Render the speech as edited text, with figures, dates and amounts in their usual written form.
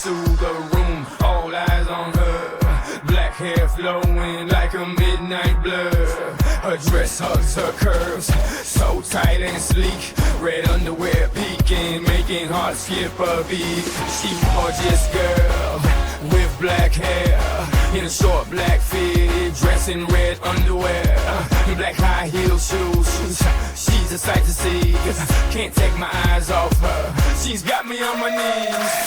through the room, all eyes on her. Black hair flowing like a midnight blur. Her dress hugs her curves, so tight and sleek. Red underwear peeking, making hearts skip a beat. She gorgeous girl with black hair, in a short black fit, dressed in red underwear, black high heel shoes. She's a sight to see, can't take my eyes off her. She's got me on my knees.